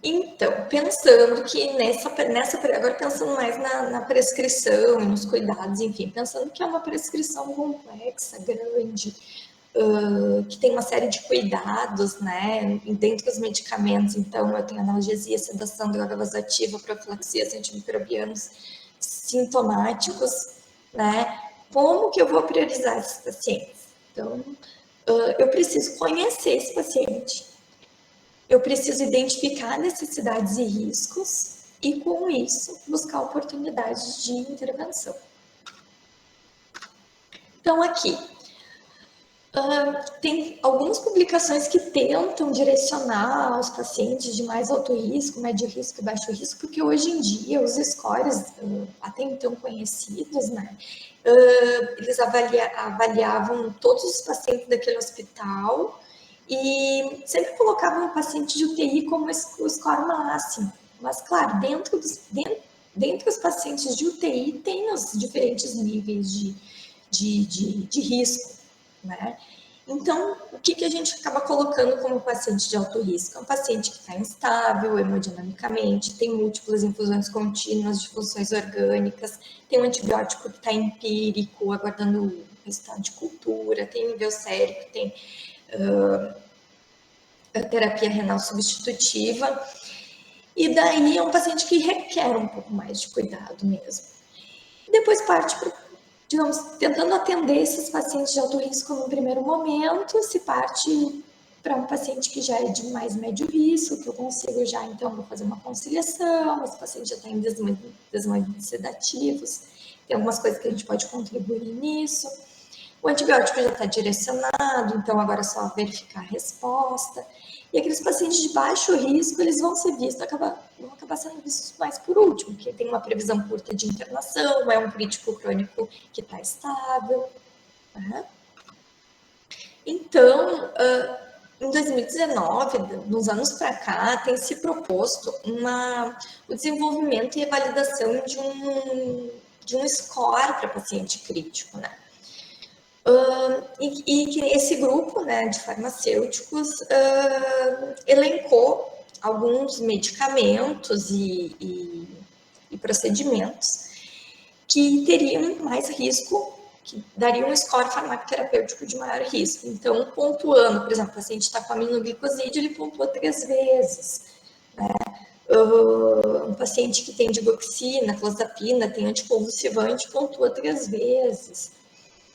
Então, pensando que agora pensando mais na prescrição e nos cuidados, enfim, pensando que é uma prescrição complexa, grande, que tem uma série de cuidados, né, dentro dos medicamentos. Então, eu tenho analgesia, sedação, droga vasoativa, profilaxias, antimicrobianos sintomáticos, né? Como que eu vou priorizar esses pacientes? Então, eu preciso conhecer esse paciente, eu preciso identificar necessidades e riscos e, com isso, buscar oportunidades de intervenção. Então, aqui, tem algumas publicações que tentam direcionar os pacientes de mais alto risco, médio risco e baixo risco, porque hoje em dia os scores, até então conhecidos, né, eles avaliavam todos os pacientes daquele hospital e sempre colocavam o paciente de UTI como o score máximo. Mas, claro, dentro dos pacientes de UTI tem os diferentes níveis de risco, né? Então, o que a gente acaba colocando como paciente de alto risco? É um paciente que está instável hemodinamicamente, tem múltiplas infusões contínuas de funções orgânicas, tem um antibiótico que está empírico, aguardando o resultado de cultura, tem nível sérico, tem terapia renal substitutiva, e daí é um paciente que requer um pouco mais de cuidado mesmo. E depois parte para, digamos, tentando atender esses pacientes de alto risco no primeiro momento, se parte para um paciente que já é de mais médio risco, que eu consigo já, então, vou fazer uma conciliação, esse paciente já está em desmaios sedativos, tem algumas coisas que a gente pode contribuir nisso. O antibiótico já está direcionado, então agora é só verificar a resposta. E aqueles pacientes de baixo risco, eles vão ser vistos, vão acabar sendo vistos mais por último, porque tem uma previsão curta de internação, é um crítico crônico que está estável. Né? Então, em 2019, nos anos para cá, tem se proposto o desenvolvimento e a validação de um score para paciente crítico, né? E que esse grupo, né, de farmacêuticos elencou alguns medicamentos e procedimentos que teriam mais risco, que dariam um score farmacoterapêutico de maior risco. Então, pontuando, por exemplo, o paciente está com aminoglicosídeo, ele pontua 3 vezes. Né? Um paciente que tem digoxina, clozapina, tem anticonvulsivante, pontua 3 vezes.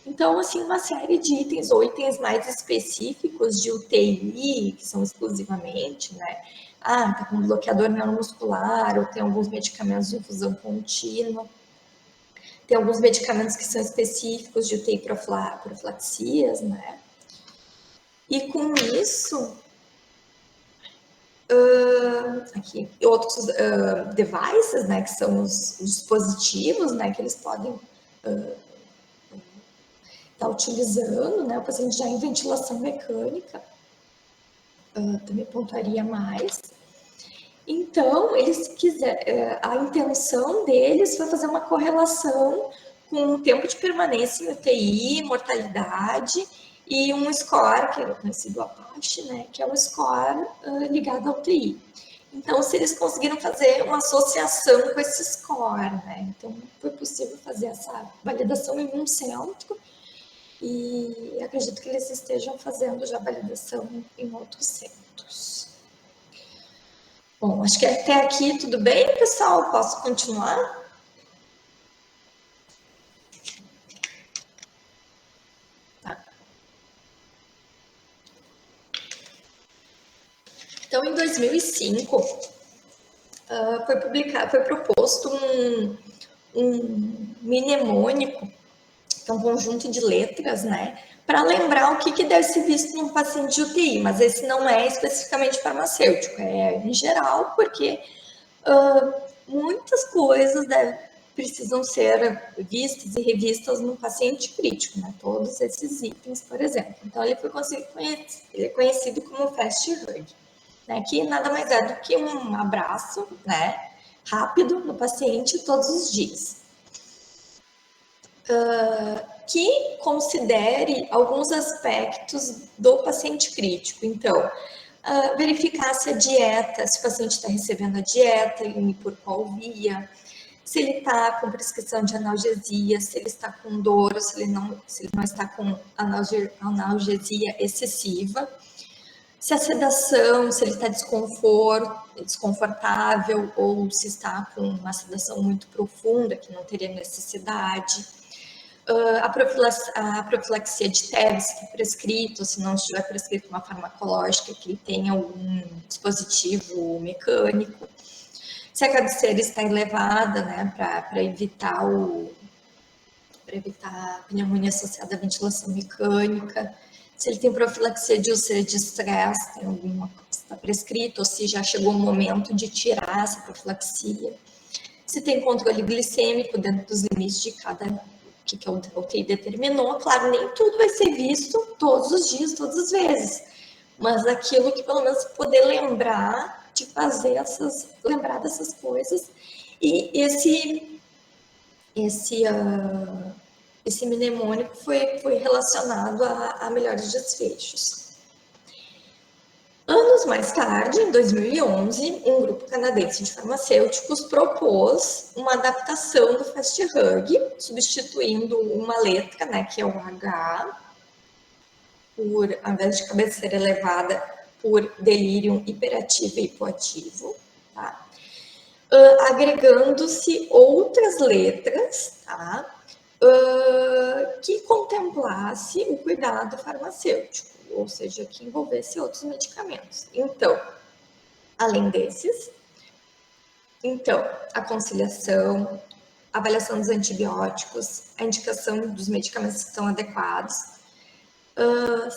Então, assim, uma série de itens ou itens mais específicos de UTI, que são exclusivamente, né? Tá com bloqueador neuromuscular, ou tem alguns medicamentos de infusão contínua. Tem alguns medicamentos que são específicos de UTI profilaxias, né? E com isso, aqui, outros devices, né? Que são os dispositivos, né? Que eles podem está utilizando, né? O paciente já em ventilação mecânica, também pontuaria mais. Então, a intenção deles foi fazer uma correlação com o tempo de permanência em UTI, mortalidade e um score, que é conhecido Apache, né? Que é um score ligado à UTI. Então, se eles conseguiram fazer uma associação com esse score, né? Então, foi possível fazer essa validação em um centro e acredito que eles estejam fazendo já validação em outros centros. Bom, acho que até aqui tudo bem, pessoal? Posso continuar? Tá. Então, em 2005, foi proposto um mnemônico, que é um conjunto de letras, né? Para lembrar o que deve ser visto num paciente de UTI, mas esse não é especificamente farmacêutico, é em geral, porque muitas coisas precisam ser vistas e revistas no paciente crítico, né? Todos esses itens, por exemplo. Então, ele é conhecido como Fast Hug, né? Que nada mais é do que um abraço, né? Rápido no paciente todos os dias. Que considere alguns aspectos do paciente crítico. Então, Verificar se a dieta, se o paciente está recebendo a dieta e por qual via, se ele está com prescrição de analgesia, se ele está com dor, ou se ele não está com analgesia excessiva, se a sedação, se ele está desconfortável ou se está com uma sedação muito profunda, que não teria necessidade. A profilaxia de TEV, se está prescrito, se não estiver prescrito uma farmacológica, que ele tenha algum dispositivo mecânico. Se a cabeceira está elevada, né, para evitar a pneumonia associada à ventilação mecânica. Se ele tem profilaxia de úlcera de estresse, tem alguma coisa que está prescrito, ou se já chegou o momento de tirar essa profilaxia. Se tem controle glicêmico dentro dos limites de cada que a UTI determinou. Claro, nem tudo vai ser visto todos os dias, todas as vezes, mas aquilo que pelo menos poder lembrar de fazer lembrar dessas coisas. E esse mnemônico foi relacionado a melhores desfechos. Anos mais tarde, em 2011, um grupo canadense de farmacêuticos propôs uma adaptação do Fast Hug, substituindo uma letra, né, que é o H, ao invés de cabeceira elevada, por delírio hiperativo e hipoativo, tá? Agregando-se outras letras, tá? Que contemplasse o cuidado farmacêutico, ou seja, que envolvesse outros medicamentos. Então, além desses, a conciliação, a avaliação dos antibióticos, a indicação dos medicamentos que estão adequados,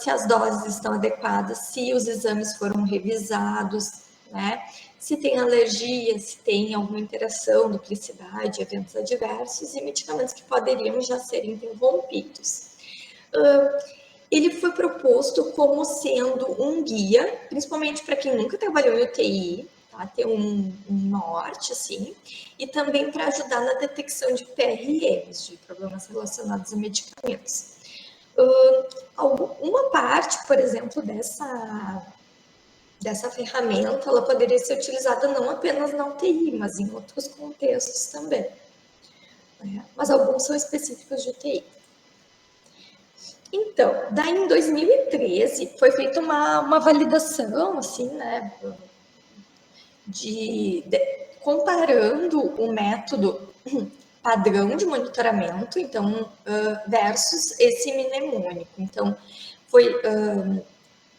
se as doses estão adequadas, se os exames foram revisados, né? Se tem alergia, se tem alguma interação, duplicidade, eventos adversos e medicamentos que poderiam já ser interrompidos. Ele foi proposto como sendo um guia, principalmente para quem nunca trabalhou em UTI, tá? Ter um norte, assim, e também para ajudar na detecção de PRMs, de problemas relacionados a medicamentos. Uma parte, por exemplo, dessa ferramenta, ela poderia ser utilizada não apenas na UTI, mas em outros contextos também. Né? Mas alguns são específicos de UTI. Então, daí em 2013 foi feita uma validação, assim, né, comparando o método padrão de monitoramento, então, versus esse mnemônico. Então, foi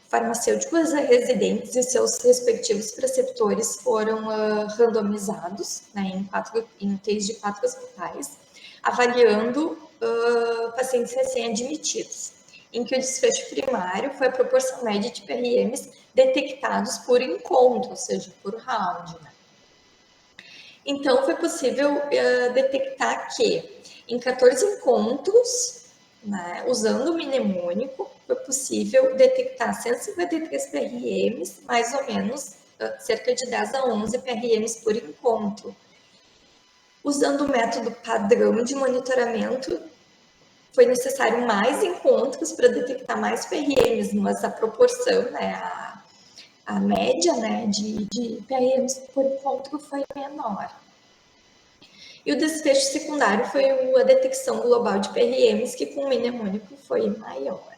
farmacêuticos residentes e seus respectivos preceptores foram randomizados, né, em UTIs de 4 hospitais, avaliando pacientes recém-admitidos, em que o desfecho primário foi a proporção média de PRMs detectados por encontro, ou seja, por round. Né? Então, foi possível detectar que em 14 encontros, né, usando o mnemônico, foi possível detectar 153 PRMs, mais ou menos cerca de 10 a 11 PRMs por encontro. Usando o método padrão de monitoramento, foi necessário mais encontros para detectar mais PRMs, mas a proporção, né, a média, né, de PRMs por encontro foi menor. E o desfecho secundário foi a detecção global de PRMs, que com o mnemônico foi maior.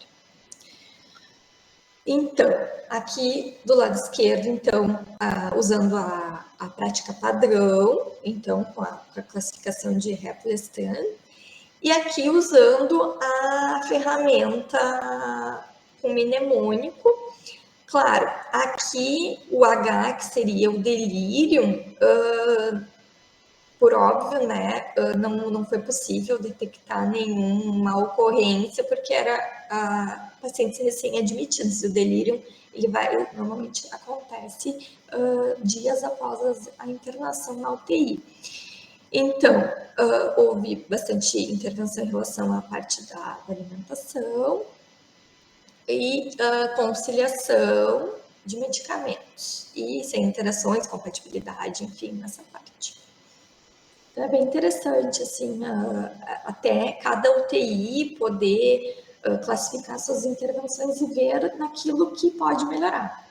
Então, aqui do lado esquerdo, então, usando a prática padrão, então, com a classificação de Heplestan, e aqui usando a ferramenta com mnemônico. Claro, aqui o H, que seria o delírio, por óbvio, né, não foi possível detectar nenhuma ocorrência, porque era pacientes recém-admitidos. O delírio, normalmente acontece dias após a internação na UTI. Então, houve bastante intervenção em relação à parte da alimentação e conciliação de medicamentos, e sem interações, compatibilidade, enfim, nessa parte. Então, é bem interessante, assim, até cada UTI poder classificar suas intervenções e ver naquilo que pode melhorar.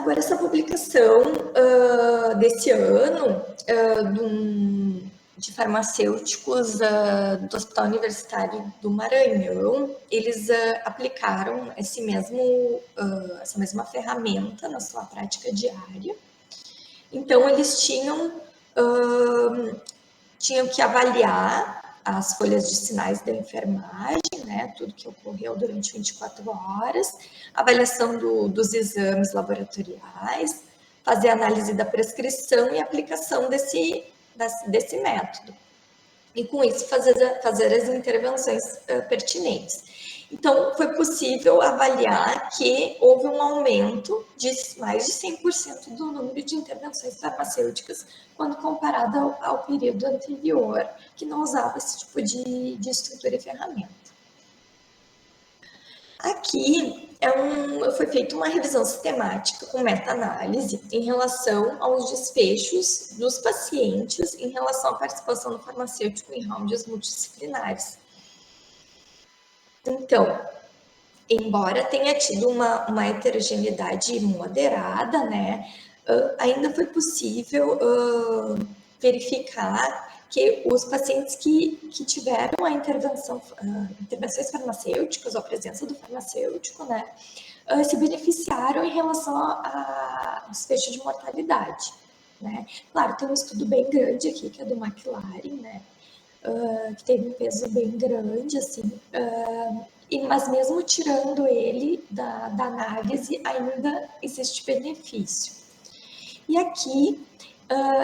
Agora, essa publicação desse ano de farmacêuticos do Hospital Universitário do Maranhão, eles aplicaram essa mesma ferramenta na sua prática diária. Então, eles tinham que avaliar as folhas de sinais da enfermagem, né, tudo que ocorreu durante 24 horas, avaliação dos exames laboratoriais, fazer análise da prescrição e aplicação desse método. E com isso fazer as intervenções pertinentes. Então, foi possível avaliar que houve um aumento de mais de 100% do número de intervenções farmacêuticas quando comparado ao período anterior, que não usava esse tipo de estrutura e ferramenta. Aqui foi feita uma revisão sistemática com meta-análise em relação aos desfechos dos pacientes em relação à participação do farmacêutico em rounds multidisciplinares. Então, embora tenha tido uma heterogeneidade moderada, né, ainda foi possível verificar que os pacientes que tiveram intervenções farmacêuticas, ou a presença do farmacêutico, né, se beneficiaram em relação a desfecho de mortalidade, né. Claro, tem um estudo bem grande aqui, que é do McLaren, né, que teve um peso bem grande, assim, mas mesmo tirando ele da análise, ainda existe benefício. E aqui,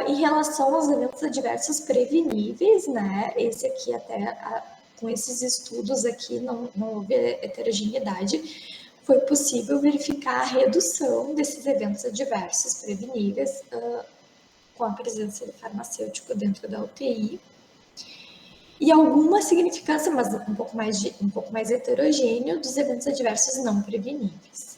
em relação aos eventos adversos preveníveis, né, esse aqui até, com esses estudos aqui, não houve heterogeneidade, foi possível verificar a redução desses eventos adversos preveníveis com a presença do farmacêutico dentro da UTI, e alguma significância, mas um pouco mais heterogêneo, dos eventos adversos não preveníveis.